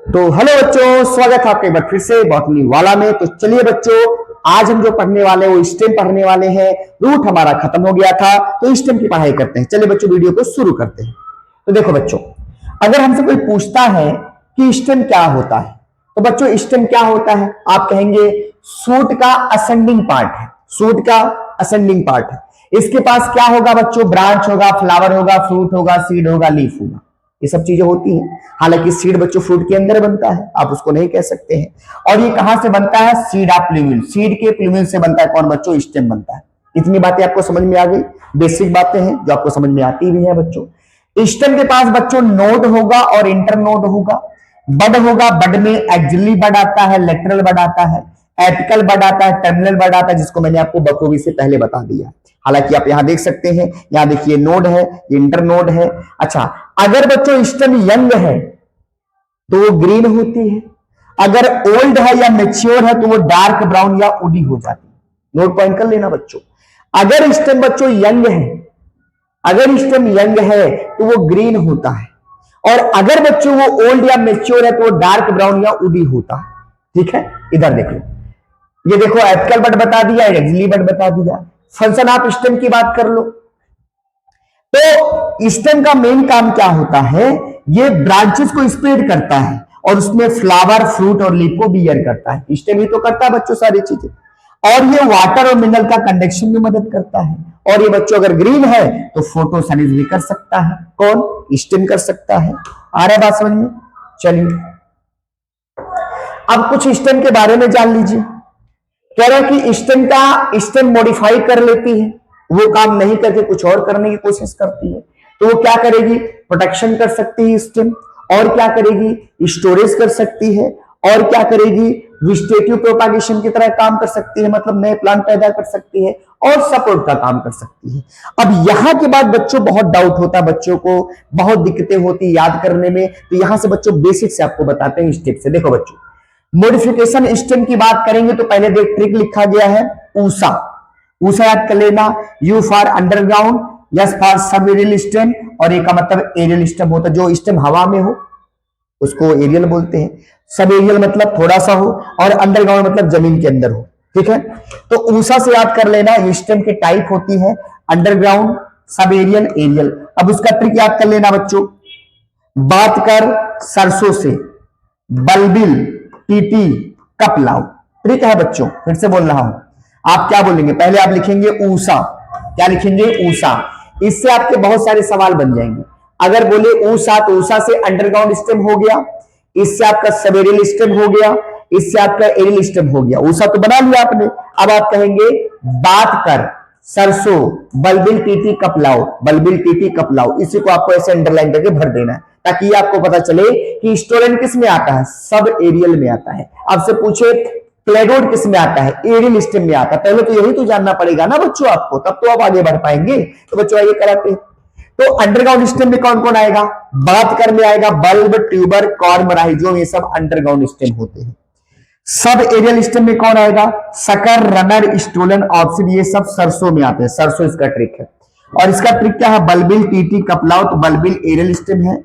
तो हेलो बच्चों, स्वागत है आपका एक बार फिर से बॉटनी वाला में। तो चलिए बच्चों, आज हम जो पढ़ने वाले हैं वो स्टेम पढ़ने वाले हैं। रूट हमारा खत्म हो गया था तो स्टेम की पढ़ाई करते हैं। चलिए बच्चों, वीडियो को शुरू करते हैं। तो देखो बच्चों, अगर हमसे कोई पूछता है कि स्टेम क्या होता है, तो बच्चों स्टेम क्या होता है, आप कहेंगे सूट का असेंडिंग पार्ट है। सूट का असेंडिंग पार्ट है। इसके पास क्या होगा बच्चों? ब्रांच होगा, फ्लावर होगा, फ्रूट होगा, सीड होगा, लीफ होगा। ये सब चीजें होती हैं। हालांकि सीड बच्चों फ्रूट के अंदर बनता है, आप उसको नहीं कह सकते हैं। और ये कहां से बनता है? Seed of प्लूमिल। सीड के प्लूमिल से बनता है कौन बच्चों? स्टेम बनता है। इतनी बातें आपको समझ में आ गई, बेसिक बातें हैं जो आपको समझ में आती भी है बच्चों। स्टेम के पास बच्चों नोड होगा और इंटर नोड होगा। बड होगा, बड में एक्सिलरी बड आता है, लेटरल बड आता है, एपिकल बड आता है, टर्मिनल बड आता है, जिसको मैंने आपको बखूबी से पहले बता दिया। हालांकि आप यहां देख सकते हैं, यहां देखिए नोड है, ये इंटर नोड है। अच्छा, अगर बच्चों स्टेम यंग है तो वो ग्रीन होती है, अगर ओल्ड है या मेच्योर है तो वो डार्क ब्राउन या वुडी हो जाती है। नोट पॉइंट कर लेना बच्चों। अगर स्टेम बच्चों यंग है, अगर स्टेम यंग है तो वो ग्रीन होता है, और अगर बच्चों वो ओल्ड या मेच्योर है तो वो डार्क ब्राउन या वुडी होता है। ठीक है, इधर देख लो, ये देखो एपिकल बड बता दिया, एक्सिलरी बड बता दिया। फंक्शन ऑफ स्टेम की बात कर लो तो स्टेम का मेन काम क्या होता है? ये ब्रांचेस को स्प्रेड करता है और उसमें फ्लावर, फ्रूट और लीफ को बियर करता है। स्टेम ही तो करता है बच्चों सारी चीजें। और ये वाटर और मिनरल का कंडक्शन में मदद करता है। और ये बच्चों अगर ग्रीन है तो फोटोसिंथेसिस भी कर सकता है। कौन? स्टेम कर सकता है। आ रहा है बात समझ में? चलिए अब कुछ स्टेम के बारे में जान लीजिए। कह रहे हैं कि स्टेम मॉडिफाई कर लेती है, वो काम नहीं करके कुछ और करने की कोशिश करती है। तो वो क्या करेगी? प्रोटेक्शन कर सकती है स्टेम, और क्या करेगी? स्टोरेज कर सकती है, और क्या करेगी? वेजिटेटिव प्रोपागेशन की तरह काम कर सकती है, मतलब नए प्लांट पैदा कर सकती है, और सपोर्ट का काम कर सकती है। अब यहां के बाद बच्चों बहुत डाउट होता है, बच्चों को बहुत दिक्कतें होती है याद करने में। तो यहां से बच्चों बेसिक से आपको बताते हैं स्टेप से। देखो बच्चों, मॉडिफिकेशन स्टेम की बात करेंगे तो पहले देख ट्रिक लिखा गया है ऊषा। ऊषा याद कर लेना। U for underground, S for sub aerial stem, और ए का मतलब एरियल स्टेम होता है। जो स्टेम हवा में हो उसको एरियल बोलते हैं। सब एरियल मतलब थोड़ा सा हो, और अंडरग्राउंड मतलब जमीन के अंदर हो। ठीक है, तो ऊषा से याद कर लेना। स्टेम की टाइप होती है अंडरग्राउंड, सब एरियल, एरियल। अब उसका ट्रिक याद कर लेना बच्चों। बात कर सरसों से, बलबिल, टीटी, कपलाव। ट्रिक है बच्चों, फिर से बोल रहा हूं। आप क्या बोलेंगे? पहले आप लिखेंगे ऊषा। क्या लिखेंगे? ऊषा। इससे आपके बहुत सारे सवाल बन जाएंगे। अगर बोले ऊषा तो ऊषा से अंडरग्राउंड स्टेम हो गया, इससे आपका सबेरियल स्टेम हो गया, इससे आपका एरियल स्टेम हो गया। ऊषा तो बना लिया आपने। अब आप कहेंगे बात कर सरसों, बलबिल, टीटी, कपलाव। बलबिल, टीटी, कपलाव, इसी को आपको ऐसे अंडरलाइन करके भर देना है, ताकि आपको पता चले कि स्टोरेंट किस में आता है? सब एरियल में आता है। आपसे पूछे क्लेडोड किस में आता है? एरियल स्टेम में आता है। पहले तो यही तो जानना पड़ेगा ना बच्चों आपको, तब तो आप आगे बढ़ पाएंगे। तो बच्चों आइए कराते हैं। तो अंडरग्राउंड स्टेम में कौन कौन आएगा? बात कर में आएगा बल्ब, ट्यूबर, कॉर्म, राइजोम, ये सब अंडरग्राउंड स्टेम होते हैं। सब एरियल स्टेम में कौन आएगा? सकर, रनर, स्टोलन, ऑप्सिड, ये सब सरसों में आते हैं। सरसों इसका ट्रिक है। और इसका ट्रिक क्या है? Bulbil, TT, कपलाव। तो बलबिल एरियल स्टेम है,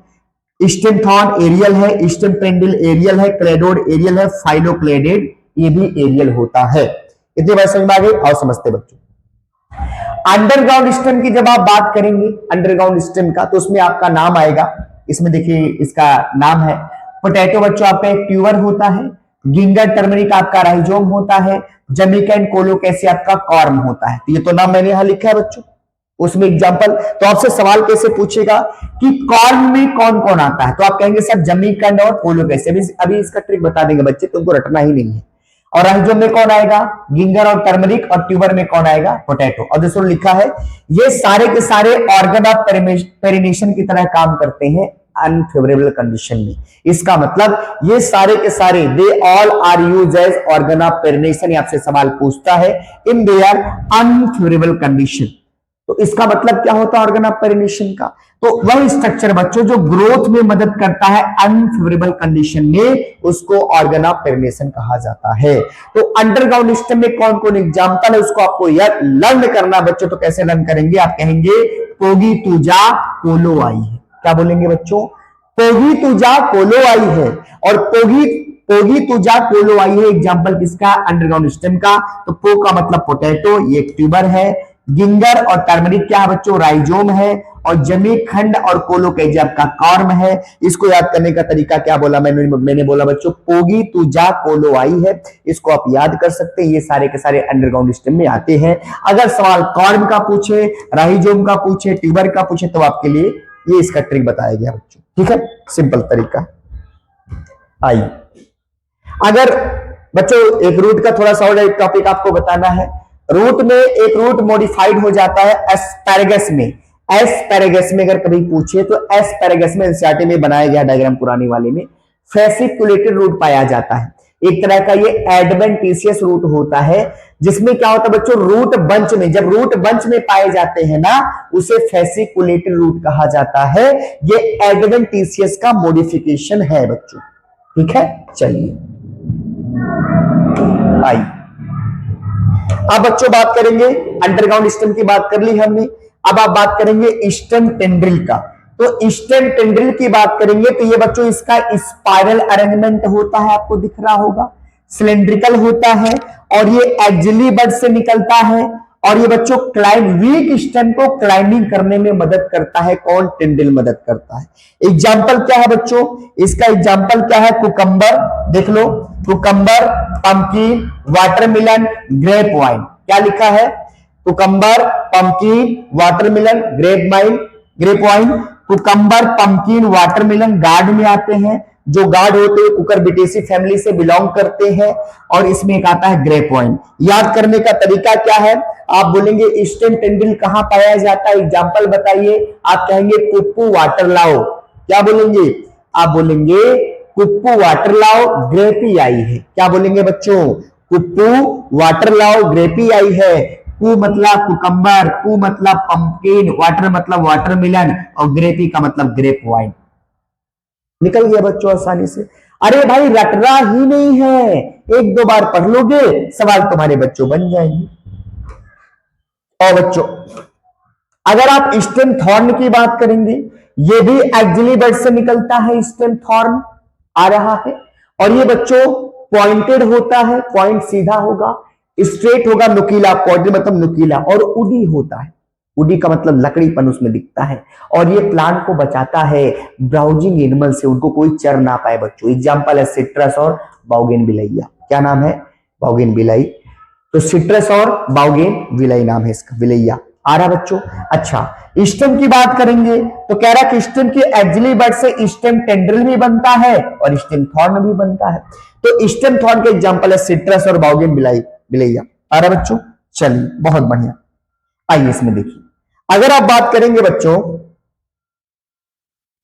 स्टेम थॉर्न एरियल है, स्टेम पेंडिल एरियल है, क्लेडोड एरियल है, फाइलोक्लेडेड ये भी एरियल होता है। इतनी बात समझ में आ गई? आओ समझते बच्चों। अंडरग्राउंड स्टेम की जब आप बात करेंगे अंडरग्राउंड स्टेम का, तो उसमें आपका नाम आएगा। इसमें देखिए इसका नाम है पोटैटो बच्चों, आपका एक ट्यूबर होता है। गिंगर टर्मरिक आपका राइजोम होता है। जमैका एंड कोलोकेसी आपका कॉर्म होता है। तो ये तो नाम मैंने यहां लिखा है बच्चों। उसमें एग्जांपल तो आपसे सवाल कैसे पूछेगा कि कॉर्म में कौन कौन आता है, तो आप कहेंगे सर जमीकंड और कोलोकेसी। अभी इसका ट्रिक बता देंगे बच्चे, तुमको रटना ही नहीं है। और राइजोम में कौन आएगा? गिंगर और टर्मरिक। और ट्यूबर में कौन आएगा? पोटैटो। और दूसरा लिखा है ये सारे के सारे ऑर्गन ऑफ पेरिनेशन की तरह काम करते हैं अनफेवरेबल कंडीशन में। इसका मतलब ये सारे के सारे they all are used as organ of perennation. आपसे सवाल पूछता है इन देयर अनफेवरेबल कंडीशन। तो इसका मतलब क्या होता है ऑर्गन ऑफ पेरिनेशन का? तो वह स्ट्रक्चर बच्चों जो ग्रोथ में मदद करता है अनफेवरेबल कंडीशन में, उसको ऑर्गन ऑफ पेरिनेशन कहा जाता है। तो अंडरग्राउंड स्टेम में कौन कौन एग्जांपल है उसको आपको लर्न करना बच्चों। तो कैसे लर्न करेंगे? आप कहेंगे पोगी तुजा कोलो आई है। क्या बोलेंगे बच्चों? पोगी तुजा कोलो आई है। और पोगी पोगी तुजा कोलोआई है एग्जाम्पल किसका, अंडरग्राउंड स्टेम का। तो पो का मतलब पोटैटो, ये एक ट्यूबर है। गिंगर और टर्मरिक क्या है बच्चों, राइजोम है। और जमी खंड और कोलोकेजी आपका कॉर्म है। इसको याद करने का तरीका क्या बोला मैंने बोला बच्चों, पोगी तुजा कोलोआई है, इसको आप याद कर सकते हैं। ये सारे के सारे अंडरग्राउंड स्टेम में आते हैं। अगर सवाल कॉर्म का पूछे, राइजोम का पूछे, ट्यूबर का पूछे तो आपके लिए ये इसका ट्रिक बताया गया बच्चों, ठीक है, सिंपल तरीका। आइए अगर बच्चों एक रूट का थोड़ा सा और एक टॉपिक आपको बताना है। रूट में एक रूट मॉडिफाइड हो जाता है एस्पैरेगस में। एस्पैरेगस में अगर कभी पूछे तो एस्पैरेगस में एनसीईआरटी में बनाया गया डायग्राम पुरानी वाले में फेसिकुलेटेड रूट पाया जाता है। एक तरह का ये एडवेंटिशियस रूट होता है, जिसमें क्या होता है बच्चों, रूट बंच में, जब रूट बंच में पाए जाते हैं ना, उसे फेसिकुलेटेड रूट कहा जाता है। ये एडवेंटिशियस का मॉडिफिकेशन है बच्चों, ठीक है। चलिए आइए अब बच्चों बात करेंगे, अंडरग्राउंड स्टेम की बात कर ली हमने। अब आप बात करेंगे स्टेम टेंड्रिल का। तो स्टेम टेंड्रिल की बात करेंगे तो ये बच्चों इसका स्पाइरल अरेंजमेंट होता है, आपको दिख रहा होगा, सिलेंड्रिकल होता है और ये एक्जिली बड से निकलता है। और ये बच्चों वीक स्टेम को क्लाइंबिंग करने में मदद करता है। कौन, टेंड्रिल मदद करता है। एग्जाम्पल क्या है बच्चों, इसका एग्जाम्पल क्या है, कुकम्बर, देख लो, cucumber, pumpkin, watermelon, grapevine. क्या लिखा है, cucumber, pumpkin, watermelon, grapevine. Cucumber, pumpkin, watermelon gourd में आते हैं। जो गार्ड होते हैं कुकुरबिटेसी फैमिली से बिलोंग करते हैं। और इसमें एक आता है ग्रेप वाइन। याद करने का तरीका क्या है, आप बोलेंगे स्टेम टेंड्रिल कहां पाया जाता है, एग्जाम्पल बताइए। आप कहेंगे कुप्पू वाटरलाओ, क्या बोलेंगे, आप बोलेंगे कुप्पू वाटरलाओ ग्रेपी आई है। क्या बोलेंगे बच्चों, कुप्पू वाटरलाओ ग्रेपी आई है। कू मतलब कुकम्बर, पू मतलब पंपकिन, वाटर मतलब वाटरमेलन और ग्रेपी का मतलब ग्रेप वाइन। निकल गया बच्चों आसानी से। अरे भाई रटना ही नहीं है, एक दो बार पढ़ लोगे सवाल तुम्हारे बच्चों बन जाएंगे। और बच्चों अगर आप स्टेम थॉर्न की बात करेंगे, ये भी एक्जिली बड से निकलता है, स्टेम थॉर्न आ रहा है। और ये बच्चों पॉइंटेड होता है, पॉइंट सीधा होगा, स्ट्रेट होगा, नुकीला, पॉइंटेड मतलब नुकीला, और उडी होता है। उडी का मतलब लकड़ीपन उसमें दिखता है। और ये प्लांट को बचाता है ब्राउजिंग एनिमल से, उनको कोई चर ना पाए बच्चों। एग्जाम्पल है सिट्रस और बाउगेनविलिया। क्या नाम है, बाउगेनविलाई। तो सिट्रस और बाउगेनविलाई नाम है इसका, विलैया आ रहा बच्चों। अच्छा स्टेम की बात करेंगे तो कह रहा कि स्टेम के एक्जिली बड से स्टेम टेंड्रिल भी बनता है और स्टेम थॉर्न भी बनता है। तो स्टेम थॉर्न के एग्जांपल है सिट्रस और बाउगेनविलिया। आ रहा बच्चों, चलिए बहुत बढ़िया। आइए इसमें देखिए, अगर आप बात करेंगे बच्चों,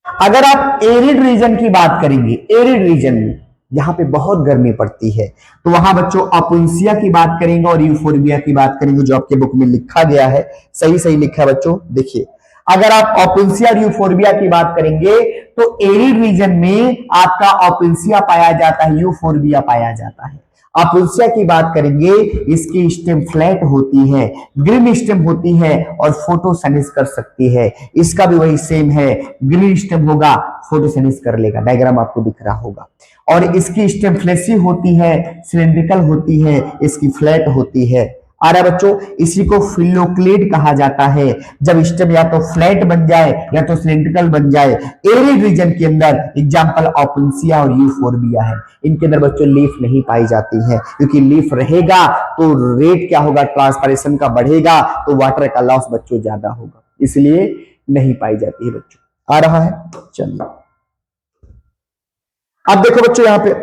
अगर आप एरिड रीजन की बात करेंगे, एरिड रीजन में जहां पे बहुत गर्मी पड़ती है, तो वहां बच्चों अपुंसिया की बात करेंगे और यूफोर्बिया की बात करेंगे, जो आपके बुक में लिखा गया है। सही सही लिखा है बच्चों। देखिए अगर आप अपुंसिया और यूफोर्बिया की बात करेंगे तो एरिड रीजन में आपका अपुंसिया पाया जाता है, यूफोर्बिया पाया जाता है। अपुंसिया की बात करेंगे, इसकी स्टेम फ्लैट होती है, ग्रीन स्टेम होती है और फोटोसिंथेसिस कर सकती है। इसका भी वही सेम है, ग्रीन स्टेम होगा, फोटोसिंथेसिस कर लेगा, डायग्राम आपको दिख रहा होगा। और इसकी स्टेम फ्लैशी होती है, सिलेंड्रिकल होती है, इसकी फ्लैट होती है। आ रहा बच्चों, इसी को फिलोक्लेड कहा जाता है, जब स्टेम या तो फ्लैट बन जाए या तो सिलेंड्रिकल बन जाए। एरिड रीजन के अंदर एग्जांपल अपुंसिया और यूफोर्बिया है। इनके अंदर बच्चों लीफ नहीं पाई जाती है, क्योंकि लीफ रहेगा तो रेट क्या होगा, ट्रांसपरेशन का बढ़ेगा, तो वाटर का लॉस बच्चों ज्यादा होगा, इसलिए नहीं पाई जाती है बच्चों। आ रहा है, चलिए अब देखो बच्चों यहां पे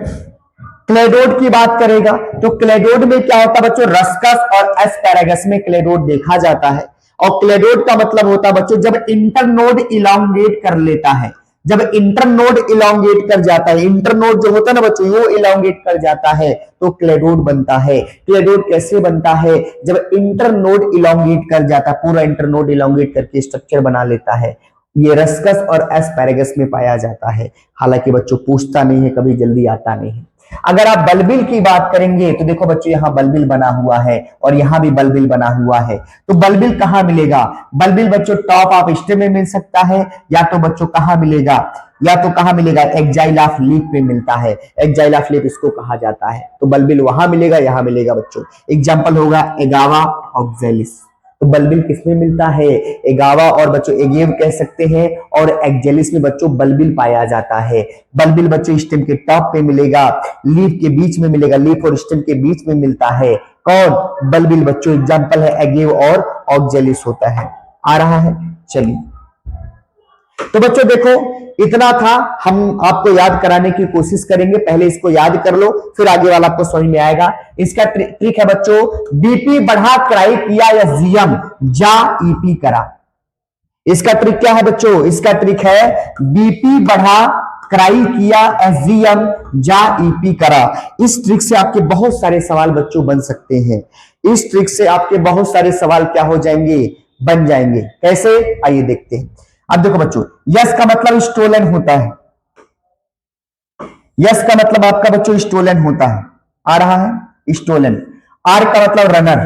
क्लेडोड की बात करेगा तो क्लेडोड में क्या होता है बच्चों, रस्कस और एस्पैरागस में क्लेडोड देखा जाता है। और क्लेडोड का मतलब होता है बच्चों जब इंटरनोड इलांगेट कर लेता है, जब इंटरनोड इलांगेट कर जाता है, इंटरनोड जो होता है ना बच्चों वो इलांगेट कर जाता है तो क्लेडोड बनता है। क्लेडोड कैसे बनता है, जब इंटरनोड इलांगेट कर जाता है, पूरा इंटरनोड इलांगेट करके स्ट्रक्चर बना लेता है। ये रस्कस और एस्पैरागस में पाया जाता है। हालांकि बच्चों पूछता नहीं है, कभी जल्दी आता नहीं है। अगर आप बलबिल की बात करेंगे तो देखो बच्चों यहाँ बलबिल बना हुआ है और यहाँ भी बलबिल बना हुआ है। तो बलबिल कहाँ मिलेगा? बलबिल बच्चों टॉप ऑफ स्टेम में मिल सकता है, या तो बच्चों कहाँ मिलेगा, या तो कहाँ मिलेगा, एक्जाइल ऑफ लीफ पे मिलता है। एक्जाइल ऑफ लीफ इसको कहा जाता है। तो बलबिल वहां मिलेगा, यहाँ मिलेगा बच्चों। एग्जाम्पल होगा एगावा ऑक्जेलिस। तो बलबिल किसमें मिलता है? एगावा और बच्चों एगेव कह सकते हैं, और एक्जेलिस में बच्चों बलबिल पाया जाता है। बलबिल बच्चों स्टेम के टॉप पे मिलेगा, लीफ के बीच में मिलेगा, लीफ और स्टेम के बीच में मिलता है। कौन? बलबिल बच्चों। एग्जाम्पल है एगेव और ऑक्जेलिस होता है। आ रहा है? चलिए, तो बच्चों देखो इतना था, हम आपको याद कराने की कोशिश करेंगे। पहले इसको याद कर लो, फिर आगे वाला आपको समझ में आएगा। इसका ट्रिक है बच्चों, बीपी बढ़ा क्राई किया या जीएम जा ईपी करा। इसका ट्रिक क्या है बच्चों? इसका ट्रिक है बीपी बढ़ा क्राई किया एसजीएम जा ईपी करा। इस ट्रिक से आपके बहुत सारे सवाल बच्चों बन सकते हैं। इस ट्रिक से आपके बहुत सारे सवाल क्या हो जाएंगे? बन जाएंगे। कैसे? आइए देखते हैं। अब देखो बच्चों, यस का मतलब स्टोलन होता है। यस का मतलब आपका बच्चों स्टोलन होता है। आ रहा है? स्टोलन। आर का मतलब रनर,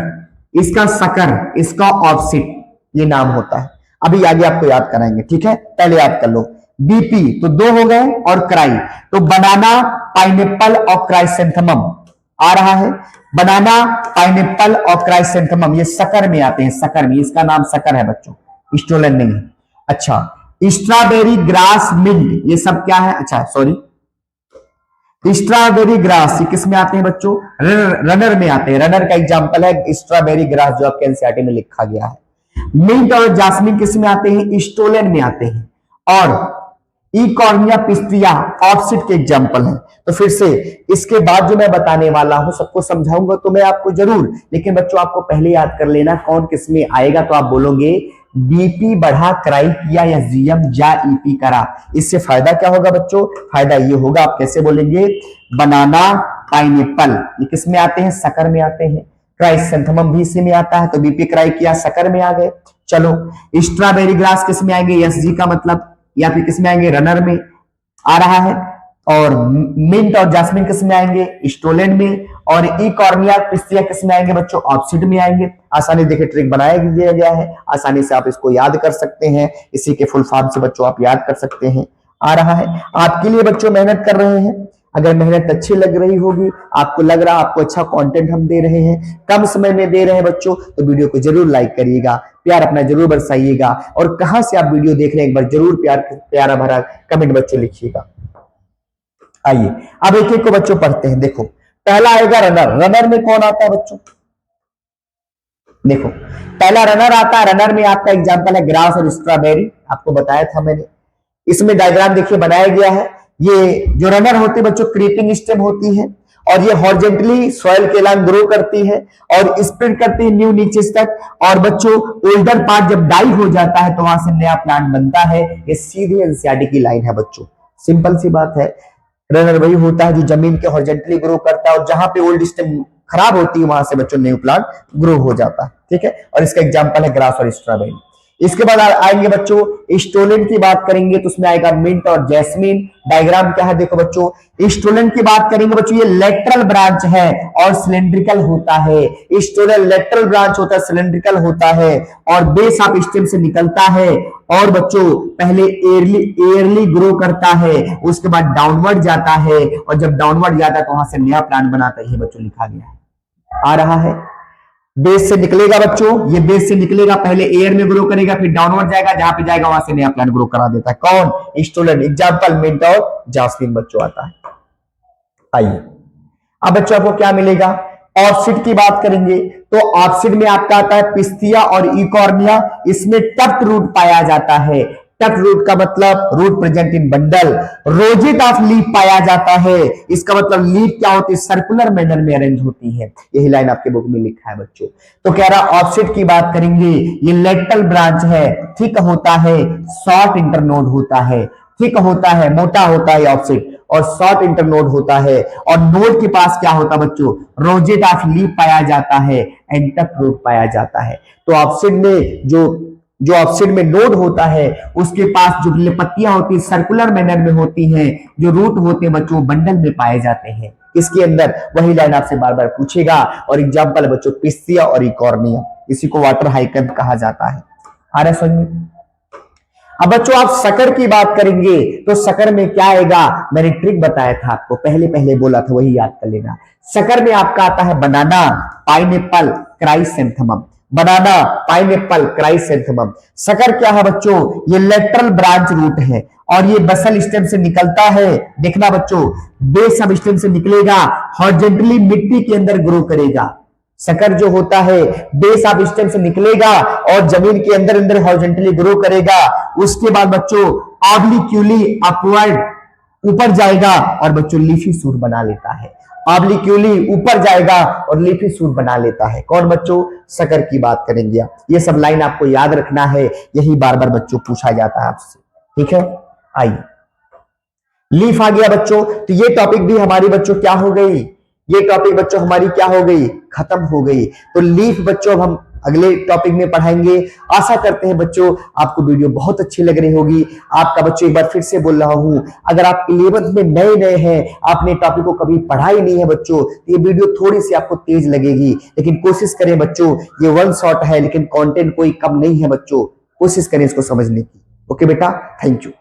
इसका सकर, इसका ऑफसेट, ये नाम होता है। अभी आगे आपको याद कराएंगे, ठीक है? पहले याद कर लो। बीपी तो दो हो गए, और क्राई तो बनाना, पाइनएप्पल और क्राइसेंथेमम। आ रहा है? बनाना, पाइनएप्पल और क्राइसेंथेमम ये सकर में आते हैं। सकर में, इसका नाम सकर है बच्चों, स्टोलन नहीं है। अच्छा, स्ट्रॉबेरी, ग्रास, मिंट, ये सब क्या है? अच्छा सॉरी, स्ट्रॉबेरी ग्रास ये किस में आते हैं बच्चों? रनर में आते हैं। रनर का एग्जांपल है स्ट्रॉबेरी ग्रास, जो आपके एनसीईआरटी में लिखा गया है। मिंट और जास्मिन किस में आते हैं? स्टोलन में आते हैं। और इकॉर्निया पिस्टिया ऑफसेट के एग्जांपल है। तो फिर से इसके बाद जो मैं बताने वाला हूं सबको समझाऊंगा तो मैं आपको जरूर, लेकिन बच्चों आपको पहले याद कर लेना कौन किस में आएगा। तो आप बोलोगे बीपी बढ़ा क्राई किया या जीएम जा ईपी करा। इससे फायदा क्या होगा बच्चों? फायदा ये होगा, आप कैसे बोलेंगे? बनाना, पाइनएप्पल ये किस में आते हैं? सकर में आते हैं। क्राइसेंथेमम भी इसी में आता है। तो बीपी क्राई किया सकर में आ गए। चलो, स्ट्रॉबेरी ग्रास किस में आएंगे? एसजी का मतलब, या फिर किस में आएंगे? रनर में। आ रहा है? और मिंट और जास्मिन किस में आएंगे? स्टोलन में। और इकॉर्निया पिस्टिया किस में आएंगे बच्चों? ऑफसेट में आएंगे। आसानी देखे ट्रिक बनाया दिया गया है, आसानी से आप इसको याद कर सकते हैं। इसी के फुल फॉर्म से बच्चों आप याद कर सकते हैं। आ रहा है? आपके लिए बच्चों मेहनत कर रहे हैं। अगर मेहनत अच्छी लग रही होगी, आपको लग रहा आपको अच्छा कंटेंट हम दे रहे हैं, कम समय में दे रहे हैं बच्चों, तो वीडियो को जरूर लाइक करिएगा, प्यार अपना जरूर बरसाइएगा, और कहां से आप वीडियो देख रहे हैं एक बार जरूर प्यारा भरा कमेंट बच्चों लिखिएगा। आइए अब एक एक को बच्चों पढ़ते हैं। देखो पहला आएगा रनर। रनर में कौन आता है बच्चों? देखो पहला रनर आता है। रनर में आपका एग्जांपल है ग्रास और स्ट्रॉबेरी, आपको बताया था मैंने। इसमें डायग्राम देखिए बनाया गया है। ये जो रनर होती है बच्चों क्रीपिंग स्टेम होती है, और ये हॉरिजॉन्टली सॉइल के लाइन ग्रो करती है और स्प्रेड करती है न्यू नीचेस तक। और बच्चों ओल्डर पार्ट जब डाई हो जाता है तो वहां से नया प्लांट बनता है। ये सीधी एनसीईआरटी की लाइन है बच्चों, सिंपल सी बात है। रनर वही होता है जो जमीन के हॉरिजॉन्टली ग्रो करता है, और जहां पे ओल्ड स्टेम खराब होती है वहां से बच्चों न्यू प्लांट ग्रो हो जाता है। ठीक है, और इसका एग्जांपल है ग्रास और स्ट्रॉबेरी। इसके बाद आएंगे बच्चों स्टोलन की बात करेंगे तो उसमें आएगा मिंट और जैस्मिन। डायग्राम क्या है देखो बच्चों, स्टोलन की बात करेंगे बच्चों, ये लेटरल ब्रांच है और सिलेंड्रिकल होता है। स्टोलन लेटरल ब्रांच होता है, सिलेंड्रिकल होता है, और बेस ऑफ स्टेम से निकलता है। और बच्चों पहले एयरली ग्रो करता है, उसके बाद डाउनवर्ड जाता है, और जब डाउनवर्ड जाता है तो वहां से नया प्लांट बनाता है। बच्चों लिखा गया है। आ रहा है? बेस से निकलेगा बच्चों, ये बेस से निकलेगा, पहले एयर में ग्रो करेगा, फिर डाउनवर्ड जाएगा, जहां पे जाएगा वहां से नया प्लांट ग्रो करा देता है। कौन? स्टोलन। एग्जांपल मिंट और जास्मिन बच्चों आता है। आइए अब बच्चों आपको क्या मिलेगा? ऑफसीड की बात करेंगे तो ऑफसीड में आपका आता है पिस्तिया और इकॉर्निया। इसमें टफ्ट रूट पाया जाता है। टफ्ट रूट का मतलब root present in bundle. Rosette of leaf पाया जाता है, इसका मतलब लीफ क्या होती है? सर्कुलर मैनर में अरेंज होती है। यही लाइन आपके बुक में लिखा है बच्चों। तो कह रहा ऑफसेट की बात करेंगे, ये लेटरल ब्रांच है, थिक होता है, शॉर्ट इंटरनोड होता है। थिक होता है, मोटा होता है ऑफसेट, और शॉर्ट इंटरनोड होता है। और नोड के पास क्या होता है बच्चों? रोजेट ऑफ लीफ पाया जाता है, एंड टफ्ट रूट पाया जाता है। तो ऑफसेट में जो ऑफसेट में नोड होता है उसके पास जो पत्तियां होती है सर्कुलर मैनर में होती हैं, जो रूट होते हैं बच्चों बंडल में पाए जाते हैं। इसके अंदर वही लाइन आपसे बार बार पूछेगा। और एग्जाम्पल है बच्चों पिस्तिया और इकॉर्निया, इसी को वाटर हाइकन कहा जाता है। आ रहा है समझ में? अब बच्चों आप शक्कर की बात करेंगे तो शक्कर में क्या आएगा, मैंने ट्रिक बताया था आपको, पहले पहले बोला था, वही याद कर लेना। शक्कर में आपका आता है बनाना, पाइनएप्पल, क्राइसेंथेमम। बनाना, पाइनएप्पल, क्राइसेंथेमम। शक्कर क्या है बच्चों, ये लेटरल ब्रांच रूट है और ये बेसल स्टेम से निकलता है। देखना बच्चों, बेस सब स्टेम से निकलेगा, हॉरिजॉन्टली मिट्टी के अंदर ग्रो करेगा। शक्कर जो होता है बेस ऑफ स्टेम से निकलेगा और जमीन के अंदर अंदर हॉरिजॉन्टली ग्रो करेगा। उसके बाद बच्चों ऑब्लिक्यूली अपवर्ड ऊपर जाएगा और बच्चों लीफी सूट बना लेता है। ऑब्लिक्यूली ऊपर जाएगा और लीफी सूट बना लेता है। कौन बच्चों, शक्कर की बात करेंगे आप। ये सब लाइन आपको याद रखना है, यही बार बार बच्चों पूछा जाता है आपसे, ठीक है। आइए लीफ आ गया बच्चों, तो ये टॉपिक भी हमारी बच्चों क्या हो गई, ये टॉपिक बच्चों हमारी क्या हो गई, खत्म हो गई। तो लीफ बच्चों अब हम अगले टॉपिक में पढ़ाएंगे। आशा करते हैं बच्चों आपको वीडियो बहुत अच्छी लग रही होगी। आपका बच्चों एक बार फिर से बोल रहा हूं, अगर आप 11th में नए नए हैं, आपने टॉपिक को कभी पढ़ा ही नहीं है बच्चों, तो ये वीडियो थोड़ी सी आपको तेज लगेगी, लेकिन कोशिश करें बच्चों, ये वन शॉट है लेकिन कंटेंट कोई कम नहीं है बच्चों, कोशिश करें इसको समझने की। ओके बेटा, थैंक यू।